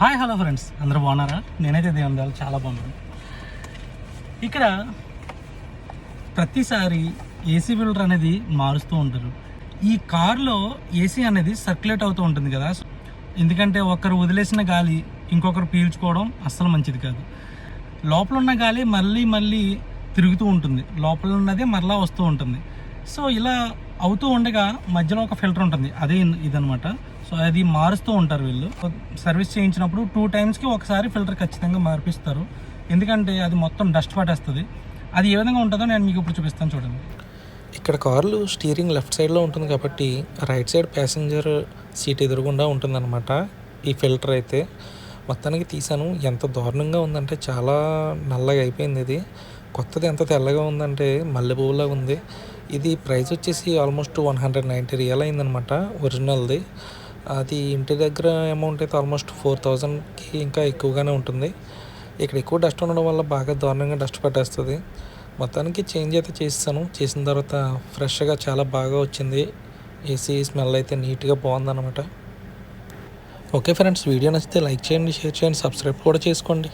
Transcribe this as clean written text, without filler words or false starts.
Hi hello friends, అందరూ బాగున్నారా? నేనైతే దేవుని చాలా బాగున్నాను. ఇక్కడ ప్రతిసారి ఏసీ ఫిల్టర్ అనేది మారుస్తూ ఉంటారు. ఈ కార్లో ఏసీ అనేది సర్క్యులేట్ అవుతూ ఉంటుంది కదా. ఎందుకంటే ఒకరు వదిలేసిన గాలి ఇంకొకరు పీల్చుకోవడం అస్సలు మంచిది కాదు. లోపల ఉన్న గాలి మళ్ళీ మళ్ళీ తిరుగుతూ ఉంటుంది, లోపల ఉన్నదే మరలా వస్తూ ఉంటుంది. సో ఇలా అవుతూ ఉండగా మధ్యలో ఒక ఫిల్టర్ ఉంటుంది, అదే ఇదనమాట. సో అది మారుస్తూ ఉంటారు వీళ్ళు. సర్వీస్ చేయించినప్పుడు 2 టైమ్స్కి ఒకసారి ఫిల్టర్ ఖచ్చితంగా మార్పిస్తారు, ఎందుకంటే అది మొత్తం డస్ట్ పట్టేస్తుంది. అది ఏ విధంగా ఉంటుందో నేను మీకు ఇప్పుడు చూపిస్తాను, చూడండి. ఇక్కడ కార్లు స్టీరింగ్ లెఫ్ట్ సైడ్లో ఉంటుంది కాబట్టి రైట్ సైడ్ ప్యాసింజర్ సీట్ ఎదురుగుండా ఉంటుందన్నమాట ఈ ఫిల్టర్. అయితే మొత్తానికి తీసాను. ఎంత దారుణంగా ఉందంటే చాలా నల్లగా అయిపోయింది. ఇది కొత్తది ఎంత తెల్లగా ఉందంటే మల్లెపువ్వులాగా ఉంది. ఇది ప్రైస్ వచ్చేసి ఆల్మోస్ట్ 190 రియల్ అయిందనమాట ఒరిజినల్ది. అది ఇంటి దగ్గర అమౌంట్ అయితే ఆల్మోస్ట్ 4000కి ఇంకా ఎక్కువగానే ఉంటుంది. ఇక్కడ ఎక్కువ డస్ట్ ఉండడం వల్ల బాగా దారుణంగా డస్ట్ పట్టేస్తుంది. మొత్తానికి చేంజ్ అయితే చేస్తాను. చేసిన తర్వాత ఫ్రెష్గా చాలా బాగా వచ్చింది. ఏసీ స్మెల్ అయితే నీట్గా బాగుందన్నమాట. ఓకే ఫ్రెండ్స్, వీడియో నచ్చితే లైక్ చేయండి, షేర్ చేయండి, సబ్స్క్రైబ్ కూడా చేసుకోండి.